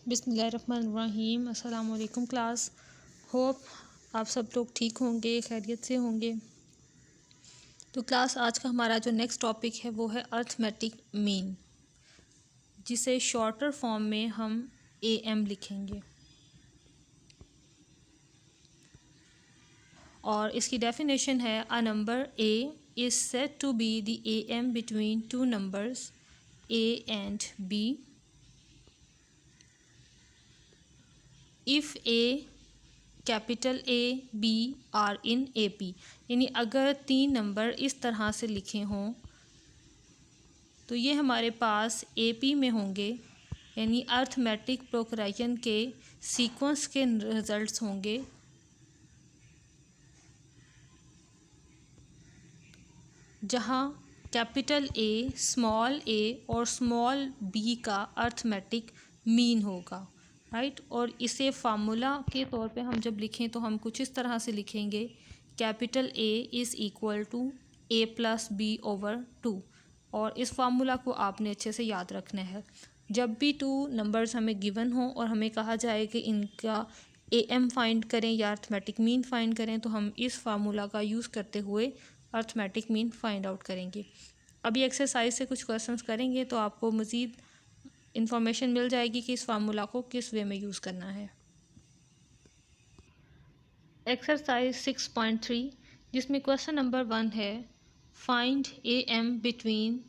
बिस्मिल्लाहिर्रहमानिर्रहीम। अस्सलाम वालेकुम क्लास। होप आप सब लोग ठीक होंगे, खैरियत से होंगे। तो क्लास आज का हमारा जो नेक्स्ट टॉपिक है वो है अर्थमेटिक मीन, जिसे शॉर्टर फॉर्म में हम AM लिखेंगे। और इसकी डेफिनेशन है a number A is said to be the AM between two numbers A and B if A capital A B are in AP। यानी अगर तीन नंबर इस तरह से लिखे हों तो ये हमारे पास AP में होंगे, यानी अर्थमेटिक प्रोक्राइजन के सीक्वेंस के रिज़ल्ट्स होंगे। जहाँ कैपिटल A, स्मॉल a और स्मॉल b का अर्थमेटिक मीन होगा, राइट। और इसे फार्मूला के तौर पे हम जब लिखें तो हम कुछ इस तरह से लिखेंगे, capital A is equal to A plus B over 2। और इस फार्मूला को आपने अच्छे से याद रखना है। जब भी टू नंबर्स हमें गिवन हो और हमें कहा जाए कि इनका AM फाइंड करें या अर्थमेटिक मीन फाइंड करें, तो हम इस फार्मूला का यूज़ करते हुए अर्थमेटिक मीन फाइंड आउट करेंगे। अभी एक्सरसाइज से कुछ क्वेश्चंस करेंगे तो आपको मज़ीद इंफॉर्मेशन मिल जाएगी कि इस फार्मूला को किस वे में यूज़ करना है। एक्सरसाइज 6.3, जिसमें क्वेश्चन नंबर 1 है find AM between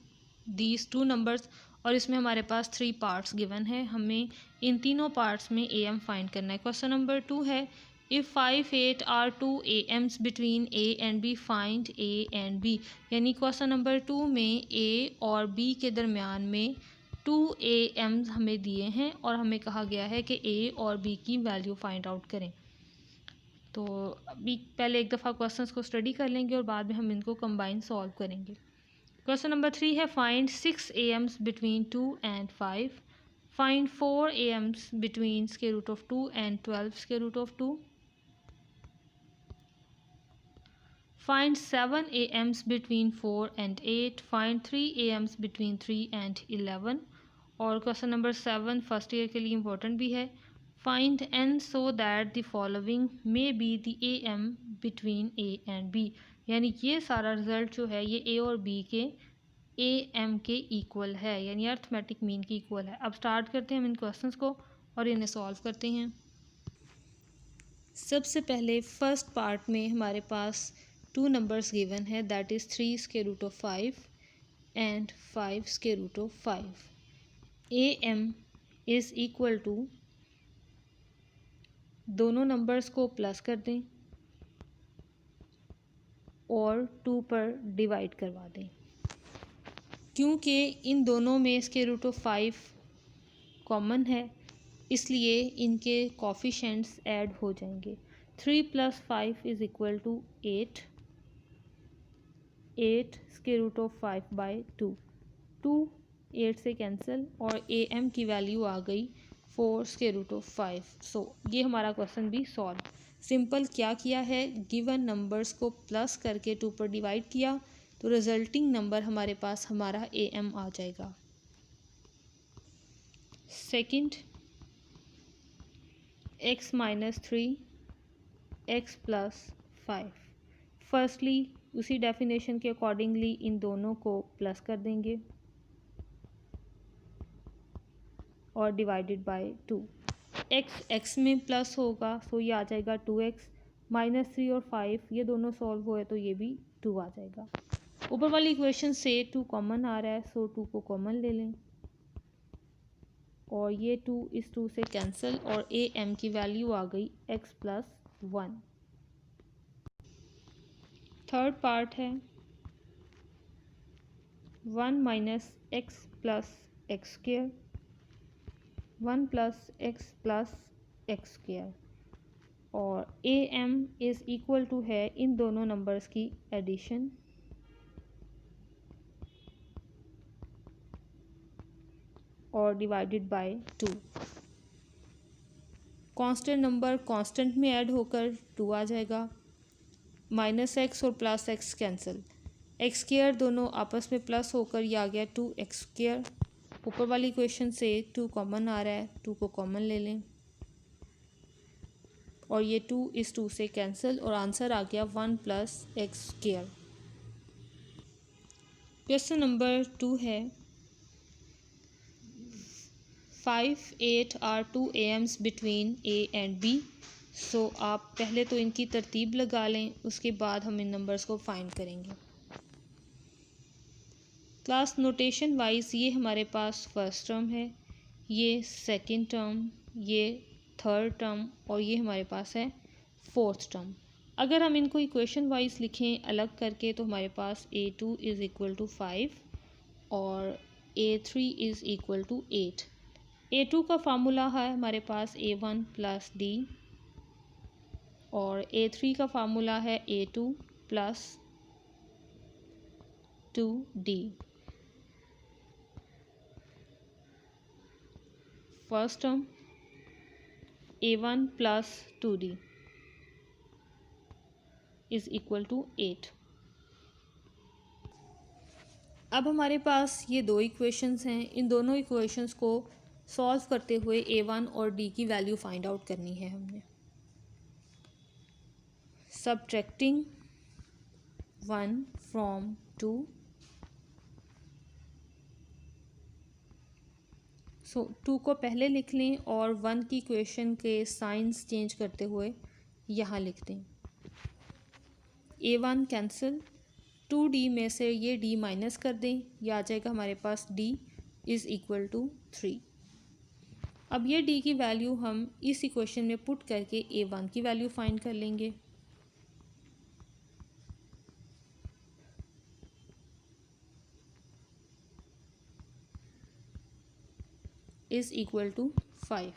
these two numbers. और इसमें हमारे पास 3 पार्ट्स गिवन है, हमें इन तीनों पार्ट्स में AM फाइंड करना है। क्वेश्चन नंबर 2 है if 5, 8 are 2 AMs between A and B find A and B। यानी क्वेश्चन नंबर 2 में A और B के दरमियान में 2 AMs हमें दिए हैं और हमें कहा गया है कि A और B की वैल्यू फाइंड आउट करें। तो अभी पहले एक दफ़ा क्वेश्चंस को स्टडी कर लेंगे और बाद में हम इनको कंबाइन सॉल्व करेंगे। क्वेश्चन नंबर 3 है find 6 AMs between 2 and 5, find 4 AMs between square root of 2 and 12 square root of 2, find 7 AMs between 4 and 8, find 3 AMs between 3 and 11। और क्वेश्चन नंबर 7 फर्स्ट ईयर के लिए इम्पोर्टेंट भी है, find n so that the following may be the AM between A and B। यानी ये सारा result जो है ये A और B के AM के इक्वल है, यानी अर्थमेटिक मीन के इक्वल है। अब स्टार्ट करते हैं हम इन क्वेश्चंस को और इन्हें सॉल्व करते हैं। सबसे पहले फर्स्ट पार्ट में हमारे पास 2 नंबर्स गिवन है, that is 3 square root of 5 and 5 square root of 5। AM is equal to, दोनों नंबर्स को प्लस कर दें और 2 पर डिवाइड करवा दें। क्योंकि इन दोनों में स्क्वायर रूट ऑफ 5 कॉमन है, इसलिए इनके कोफिशिएंट्स ऐड हो जाएंगे। 3 + 5 is equal to 8, 8 square root of 5/2, 2 8 से कैंसिल और AM की वैल्यू आ गई 4 स्क्वायर रूट ऑफ 5। सो ये हमारा क्वेश्चन भी सॉल्व। सिंपल क्या किया है, गिवन नंबर्स को प्लस करके 2 पर डिवाइड किया तो रिजल्टिंग नंबर हमारे पास हमारा AM आ जाएगा। Second, x - 3 x + 5। फर्स्टली उसी डेफिनेशन के अकॉर्डिंगली इन दोनों को प्लस कर देंगे और डिवाइडेड बाय 2। x में प्लस होगा सो ये आ जाएगा 2x, -3 और 5 ये दोनों सॉल्व हुए तो ये भी 2 आ जाएगा। ऊपर वाली इक्वेशन से 2 कॉमन आ रहा है, सो 2 को कॉमन ले लें और ये 2 इस 2 से कैंसिल और AM की वैल्यू आ गई x + 1। थर्ड पार्ट है 1 - x + x², 1 + x + x² और AM इज़ इक्वल टू है इन दोनों नंबर्स की एडिशन और divided by 2। Constant number constant में ऐड होकर 2 आ जाएगा, -x और +x कैंसिल, x² दोनों आपस में प्लस होकर ये आ गया 2x²। ऊपर वाली इक्वेशन से 2 कॉमन आ रहा है, 2 को कॉमन ले लें और ये 2 इस 2 से कैंसिल और आंसर आ गया 1 + x²। क्वेश्चन नंबर 2 है 5, 8 are 2 AMs between A and B। सो आप पहले तो इनकी तरतीब लगा लें, उसके बाद हम इन नंबर्स को फाइंड करेंगे। क्लास नोटेशन वाइज ये हमारे पास फर्स्ट टर्म है, ये सेकंड टर्म, ये थर्ड टर्म और ये हमारे पास है फोर्थ टर्म। अगर हम इनको इक्वेशन वाइज लिखें अलग करके तो हमारे पास A2 = 5 और A3 = 8। A2 का फार्मूला है हमारे पास A1 + D और A3 का फार्मूला है A2 + 2D। First term A1 + 2D = 8। अब हमारे पास ये दो इक्वेशंस हैं, इन दोनों इक्वेशंस को सॉल्व करते हुए A1 और D की वैल्यू फाइंड आउट करनी है हमने। सब्ट्रैक्टिंग 1 from 2, सो 2 को पहले लिख लें और 1 की इक्वेशन के साइंस चेंज करते हुए यहाँ लिख दें। A1 कैंसिल, 2D में से ये D माइनस कर दें, यह आ जाएगा हमारे पास D = 3। अब ये D की वैल्यू हम इस इक्वेशन में पुट करके A1 की वैल्यू फाइंड कर लेंगे। = 5।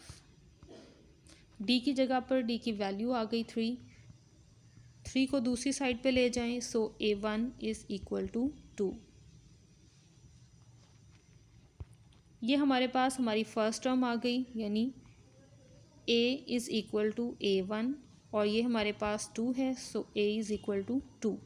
D की जगह पर D की वैल्यू आ गई 3 को दूसरी साइड पे ले जाएं, सो A1 = 2। ये हमारे पास हमारी फर्स्ट टर्म आ गई, यानी A = A1 और ये हमारे पास 2 है, सो A = 2।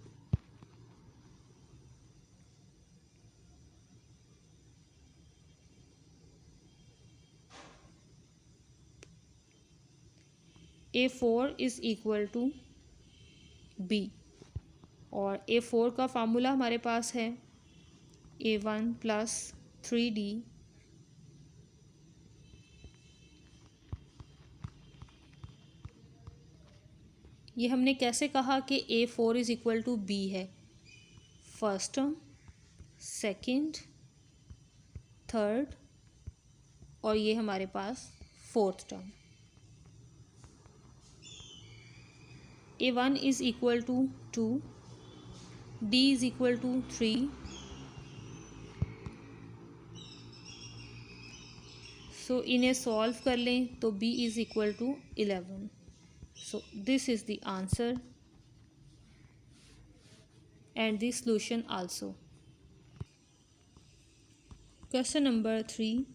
A4 = B और A4 का फार्मूला हमारे पास है A1 + 3D ये हमने कैसे कहा कि A4 = B है? फर्स्ट टर्म, सेकंड, थर्ड और ये हमारे पास फोर्थ टर्म। A1 = 2, D = 3, सो इन्हें सॉल्व कर लें तो B = 11। So this is the answer and the solution also. Question number 3.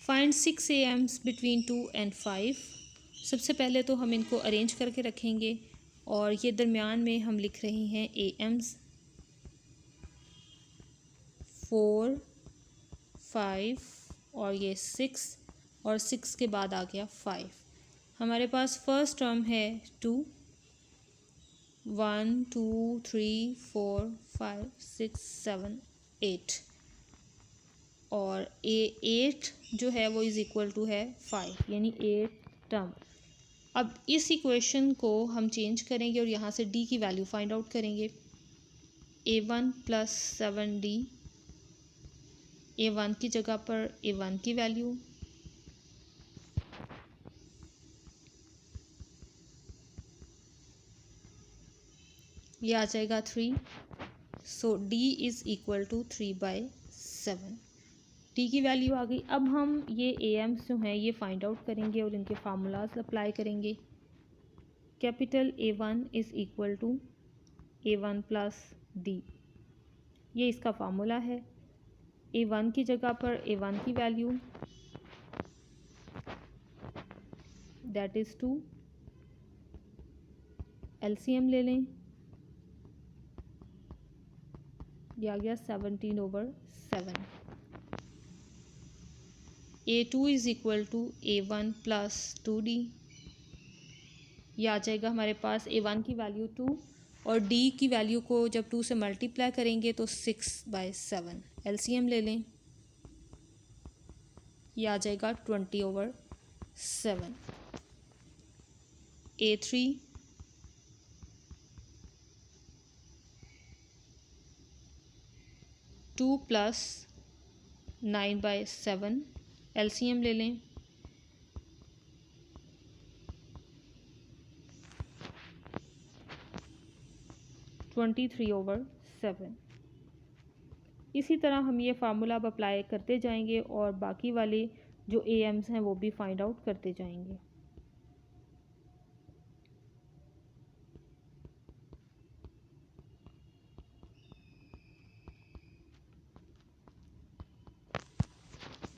Find 6 AMs between 2 and 5. सबसे पहले तो हम इनको अरेंज करके रखेंगे और ये दरमियान में हम लिख रहे हैं AMs 4, 5 और ये 6 और 6 के बाद आ गया 5। हमारे पास फर्स्ट टर्म है 2, 1 2 3 4 5 6 7 8 और A8 जो है वो = है 5, यानी 8 टर्म। अब इस इक्वेशन को हम चेंज करेंगे और यहाँ से D की वैल्यू फाइंड आउट करेंगे। A1 + 7D, A1 की जगह पर A1 की वैल्यू, ये आ जाएगा 3, सो D = 3/7। D की वैल्यू आ गई। अब हम ये AMs जो हैं ये फाइंड आउट करेंगे और इनके फार्मूलाज अप्लाई करेंगे। कैपिटल A1 = A1 + D, ये इसका फार्मूला है। A1 की जगह पर A1 की वैल्यू दैट इज़ 2, LCM ले लें, ये आ गया 17/7। A2 is equal to A1 plus 2D। ये आ जाएगा हमारे पास A1 की वैल्यू 2 और D की वैल्यू को जब 2 से मल्टीप्लाई करेंगे तो 6/7। LCM ले लें, ये आ जाएगा 20/7। A3 2 plus 9/7। LCM ले लें, 23/7। इसी तरह हम ये फार्मूला अब अप्लाई करते जाएंगे और बाकी वाले जो AMs हैं वो भी फाइंड आउट करते जाएंगे।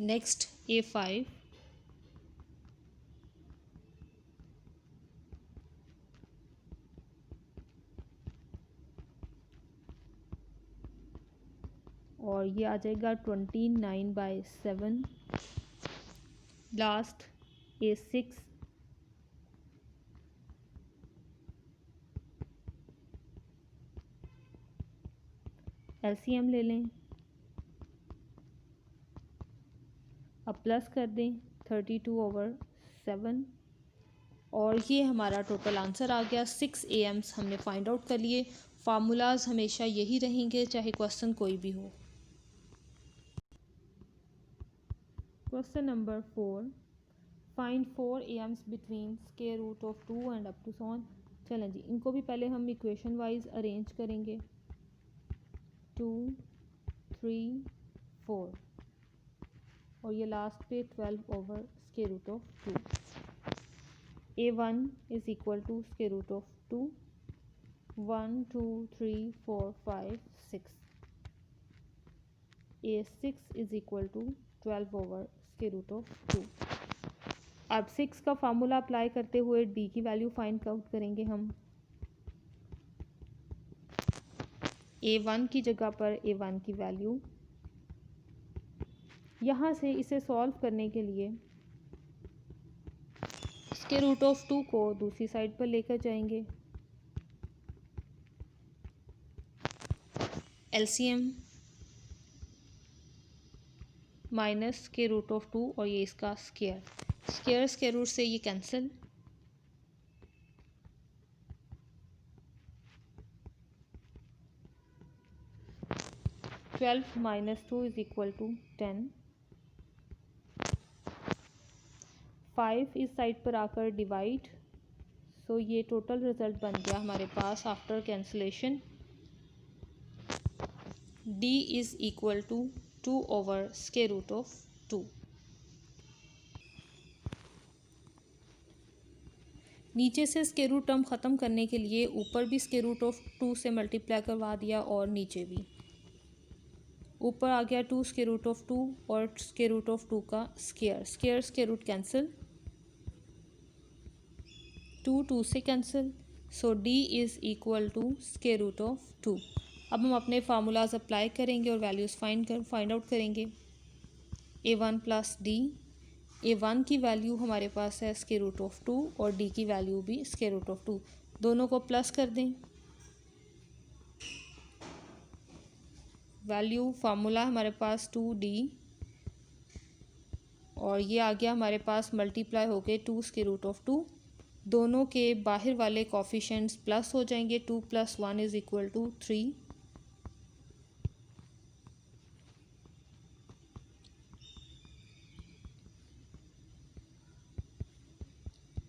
नेक्स्ट A5 और ये आ जाएगा 29/7। लास्ट A6 LCM ले लें, अब प्लस कर दें 32/7 और ये हमारा टोटल आंसर आ गया। 6 AMs हमने फाइंड आउट कर लिए। फार्मूलाज हमेशा यही रहेंगे चाहे क्वेश्चन कोई भी हो। Question number 4, find 4 AMs between square root of 2 and up to so on. चलें जी, इनको भी पहले हम इक्वेशन वाइज अरेंज करेंगे। 2 3 4 और ये लास्ट पे 12/√2। A1 is equal to √2 1 2 3 4 5 6। A6 is equal to 12/√2। अब 6 का फार्मूला अप्लाई करते हुए D की वैल्यू फाइंड आउट करेंगे हम। A1 की जगह पर A1 की वैल्यू, यहाँ से इसे सॉल्व करने के लिए √2 को दूसरी साइड पर लेकर जाएंगे। LCM माइनस √2 और ये इसका स्क्वायर रूट से ये कैंसिल। -12 - 2 is equal to 10। 5 इस साइड पर आकर डिवाइड, सो ये टोटल रिजल्ट बन गया हमारे पास after cancellation. D is equal to 2/√2। नीचे से स्क्वायर रूट टर्म ख़त्म करने के लिए ऊपर भी √2 से मल्टीप्लाई करवा दिया और नीचे भी। ऊपर आ गया 2 √2 और √2 का स्क्वायर रूट कैंसिल, 2 से cancel, so D is equal to √2। अब हम अपने फार्मूलाज अप्लाई करेंगे और वैल्यूज़ फाइंड आउट करेंगे। A1 प्लस D, A1 की वैल्यू हमारे पास है √2 और D की वैल्यू भी √2। दोनों को प्लस कर दें। वैल्यू फार्मूला हमारे पास 2D और ये आ गया हमारे पास मल्टीप्लाई हो गए 2 √2। दोनों के बाहर वाले कोफिशिएंट्स प्लस हो जाएंगे। 2 + 1 इज़ इक्वल टू 3।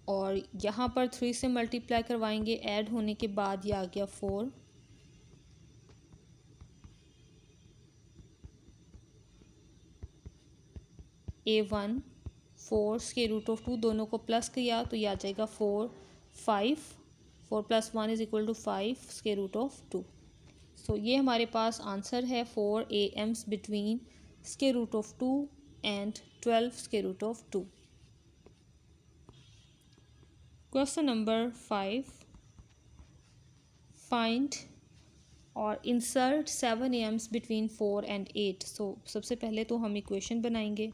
और यहाँ पर 3 से मल्टीप्लाई करवाएंगे, ऐड होने के बाद ये आ गया 4। A1 4 √2 दोनों को प्लस किया तो ये आ जाएगा 4 5। 4 + 1 इज़ इक्वल टू 5 √2। सो ये हमारे पास आंसर है 4 AMs between √2 and 12 √2। Question number 5, find और इंसर्ट 7 AMs बिटवीन 4 एंड 8। सो सबसे पहले तो हम इक्वेशन बनाएंगे।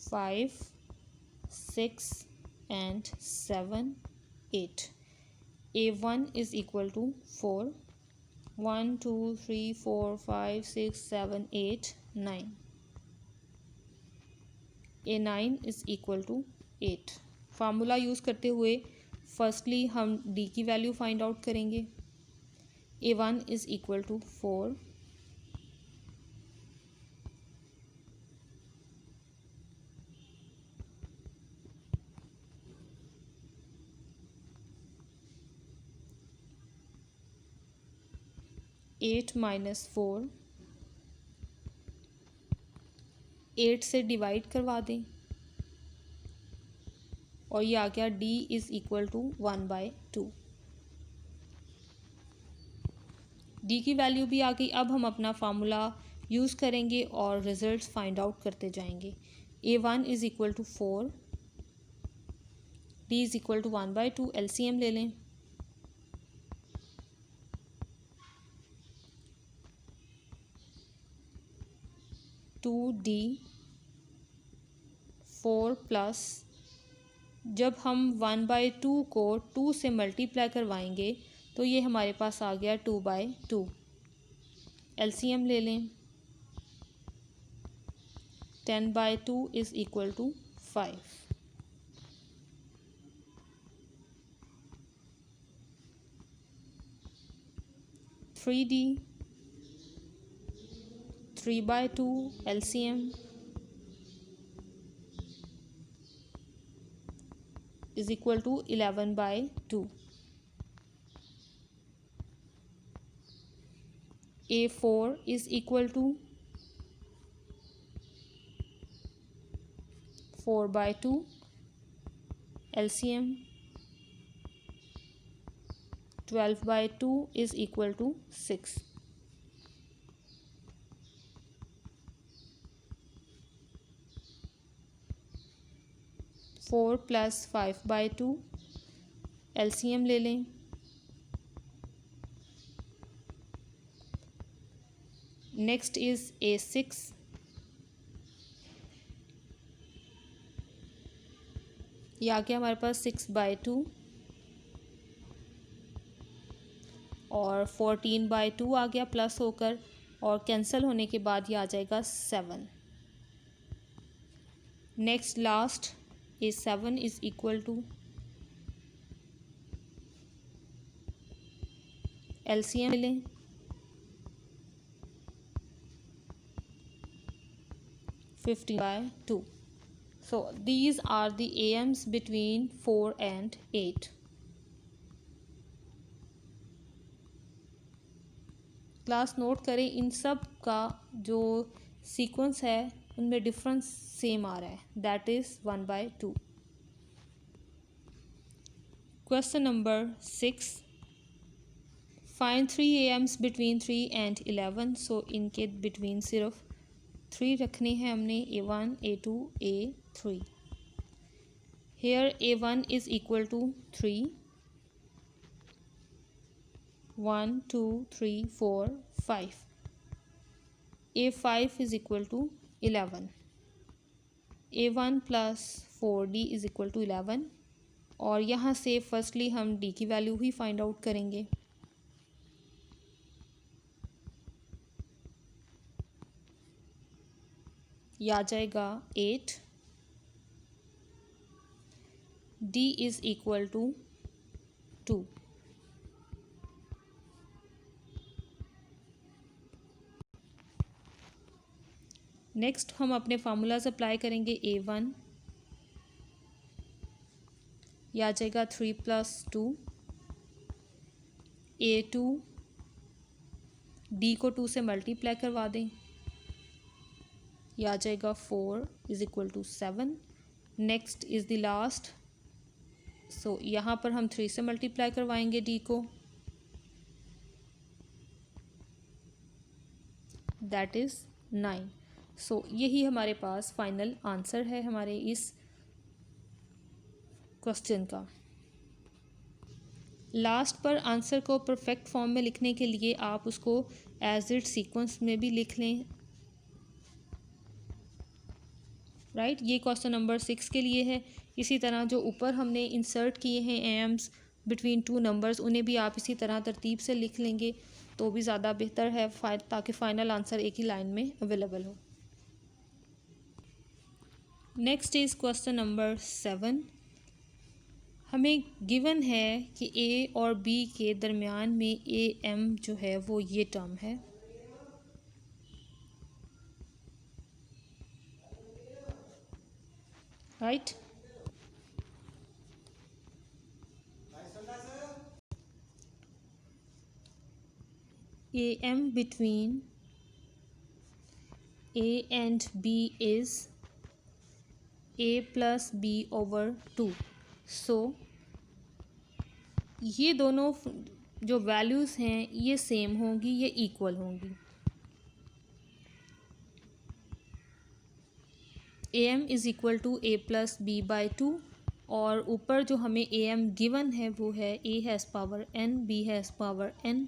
5, 6 and 7, 8. A1 is equal to 4. 1, 2, 3, 4, 5, 6, 7, 8, 9. A9 is equal to 8. Formula use करते हुए फर्स्टली हम डी की वैल्यू फाइंड आउट करेंगे. A1 is equal to 4. Eight minus 4. 8 से डिवाइड करवा दें और ये आ गया d is equal to 1/2. d की वैल्यू भी आ गई. अब हम अपना फार्मूला यूज़ करेंगे और रिजल्ट्स फाइंड आउट करते जाएंगे. A1 is equal to 4. d is equal to 1/2. LCM ले लें. 2d 4 प्लस, जब हम 1/2 को 2 से मल्टीप्लाई करवाएंगे तो ये हमारे पास आ गया 2/2. LCM ले लें. 10/2 is equal to 5. 3d 3/2 LCM is equal to 11/2. A4 is equal to 4/2 LCM. 12/2 is equal to 6. 4 plus 5/2 LCM ले लें. Next is A6. ये आ गया हमारे पास 6/2 और 14/2 आ गया प्लस होकर, और कैंसिल होने के बाद ये आ जाएगा 7. Next last A7 is equal to LCM लें. 15/2. So these are the AMs between 4 and 8. Class note करें, इन सब का जो सीक्वेंस है उनमें डिफरेंस सेम आ रहा है, that is 1/2. Question number 6. Find 3 AMs between 3 and 11. सो इनके बिटवीन सिर्फ 3 रखने हैं हमने. A1 A2 A3. Here A1 is equal to 3. 1 2 3 4 5. A5 is equal to 11. A1 plus 4D is equal to 11. और यहाँ से फर्स्टली हम D की वैल्यू ही फाइंड आउट करेंगे. यह आ जाएगा 8. D is equal to 2. Next हम अपने फार्मूलाज अप्लाई करेंगे. A1 यह आ जाएगा 3 प्लस 2. A2 D को 2 से मल्टीप्लाई करवा दें, यह आ जाएगा 4 is equal to 7. Next is the last. So यहाँ पर हम 3 से मल्टीप्लाई करवाएंगे D को, दैट इज़ 9. सो यही हमारे पास फाइनल आंसर है हमारे इस क्वेश्चन का. लास्ट पर आंसर को परफेक्ट फॉर्म में लिखने के लिए आप उसको एज इट सीक्वेंस में भी लिख लें. राइट। ये क्वेश्चन नंबर 6 के लिए है। इसी तरह जो ऊपर हमने इंसर्ट किए हैं एम्स बिटवीन टू नंबर्स, उन्हें भी आप इसी तरह तरतीब से लिख लेंगे तो भी ज़्यादा बेहतर है, ताकि फ़ाइनल आंसर एक ही लाइन में अवेलेबल हो। Next is question number 7। हमें गिवन है कि ए और बी के दरमियान में ए एम जो है वो ये टर्म है। Right. A M between A and B is A plus B over 2। So ये दोनों जो वैल्यूज़ हैं ये सेम होंगी, ये इक्वल होंगी। A M is equal to A plus B by 2, और ऊपर जो हमें ए एम गिवन है वो है A has power N, B has power N,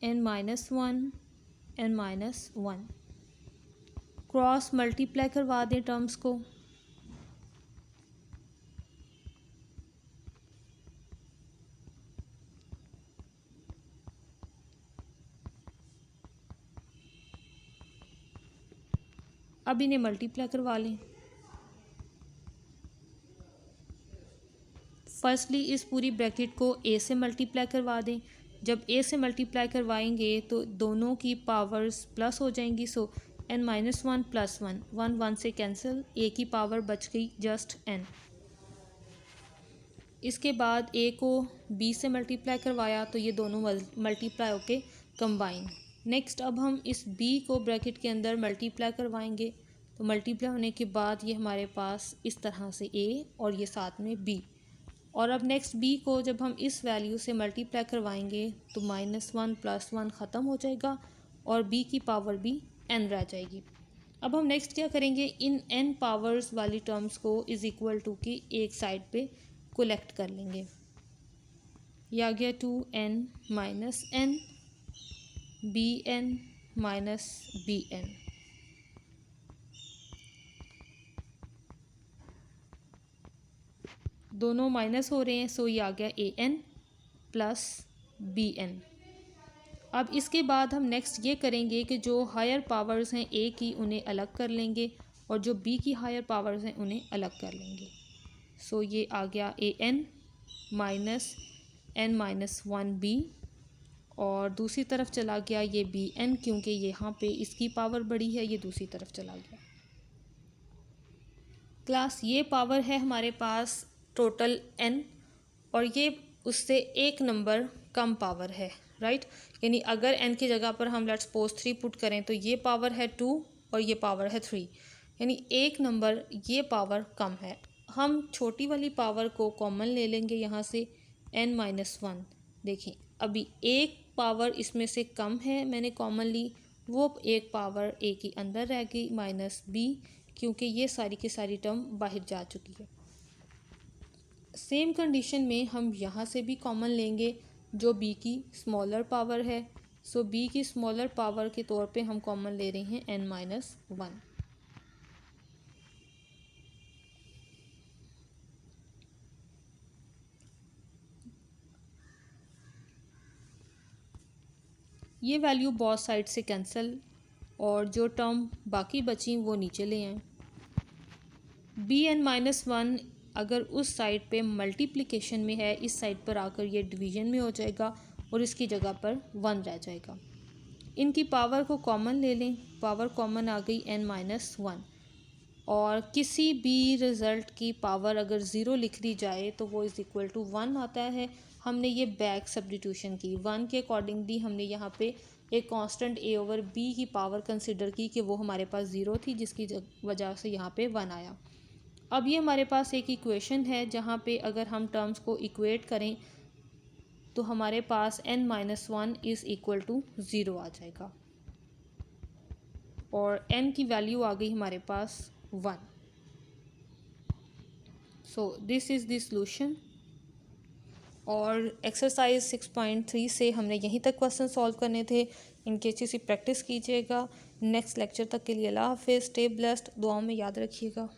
N minus one, N minus one. Cross multiply करवा दें टर्म्स को। अब इन्हें मल्टीप्लाई करवा लें। फर्स्टली इस पूरी ब्रैकेट को ए से मल्टीप्लाई करवा दें। जब ए से मल्टीप्लाई करवाएंगे तो दोनों की पावर्स प्लस हो जाएंगी। So N minus one plus one, one one से कैंसिल, ए की पावर बच गई जस्ट एन। इसके बाद ए को बी से मल्टीप्लाई करवाया तो ये दोनों मल्टीप्लाई होके कंबाइन। नेक्स्ट अब हम इस बी को ब्रैकेट के अंदर मल्टीप्लाई करवाएंगे, तो मल्टीप्लाई होने के बाद ये हमारे पास इस तरह से ए और ये साथ में बी। और अब नेक्स्ट बी को जब हम इस वैल्यू से मल्टीप्लाई करवाएंगे तो माइनस वन प्लस वन ख़त्म हो जाएगा और बी की पावर भी एन रह जाएगी। अब हम नेक्स्ट क्या करेंगे, इन एन पावर्स वाली टर्म्स को इज़ इक्वल टू की एक साइड पे कोलेक्ट कर लेंगे। यह आ गया 2n minus N B N minus B N. दोनों माइनस हो रहे हैं, सो ये आ गया A N plus B N. अब इसके बाद हम नेक्स्ट ये करेंगे कि जो हायर पावर्स हैं ए की उन्हें अलग कर लेंगे और जो बी की हायर पावर्स हैं उन्हें अलग कर लेंगे। सो ये आ गया A N minus N minus one B, और दूसरी तरफ चला गया ये बी एन, क्योंकि यहाँ पे इसकी पावर बड़ी है, ये दूसरी तरफ चला गया। क्लास ये पावर है हमारे पास टोटल एन, और ये उससे एक नंबर कम पावर है। राइट। यानी अगर एन की जगह पर हम लेट्स सपोज 3 पुट करें तो ये पावर है 2 और ये पावर है 3, यानी एक नंबर ये पावर कम है। हम छोटी वाली पावर को कॉमन ले लेंगे यहाँ से, एन माइनस वन। देखें अभी एक पावर इसमें से कम है, मैंने कॉमन ली, वो एक पावर ए की अंदर रह गई माइनस बी, क्योंकि ये सारी की सारी टर्म बाहर जा चुकी है। सेम कंडीशन में हम यहाँ से भी कॉमन लेंगे जो बी की स्मॉलर पावर है। सो बी की स्मॉलर पावर के तौर पे हम कॉमन ले रहे हैं एन माइनस वन। ये वैल्यू बोथ साइड से कैंसिल, और जो टर्म बाकी बची वो नीचे ले आएँ। बी एन माइनस वन अगर उस साइड पे मल्टीप्लिकेशन में है, इस साइड पर आकर ये डिवीजन में हो जाएगा और इसकी जगह पर वन रह जाएगा। इनकी पावर को कॉमन ले लें, पावर कॉमन आ गई एन माइनस वन, और किसी भी रिज़ल्ट की पावर अगर ज़ीरो लिख दी जाए तो वो इज़ इक्वल टू वन आता है। हमने ये बैक सब्स्टिट्यूशन की, वन के अकॉर्डिंगली हमने यहाँ पे एक कांस्टेंट ए ओवर बी की पावर कंसिडर की कि वो हमारे पास ज़ीरो थी, जिसकी वजह से यहाँ पे वन आया। अब ये हमारे पास एक इक्वेशन है जहाँ पे अगर हम टर्म्स को इक्वेट करें तो हमारे पास n minus one is equal to zero आ जाएगा, और n की वैल्यू आ गई हमारे पास one. So this is the solution. और एक्सरसाइज 6.3 से हमने यहीं तक क्वेश्चन सॉल्व करने थे। इनकी अच्छी सी प्रैक्टिस कीजिएगा। नेक्स्ट लेक्चर तक के लिए अल्लाह हाफिज़, स्टे ब्लेस्ड, दुआओं में याद रखिएगा।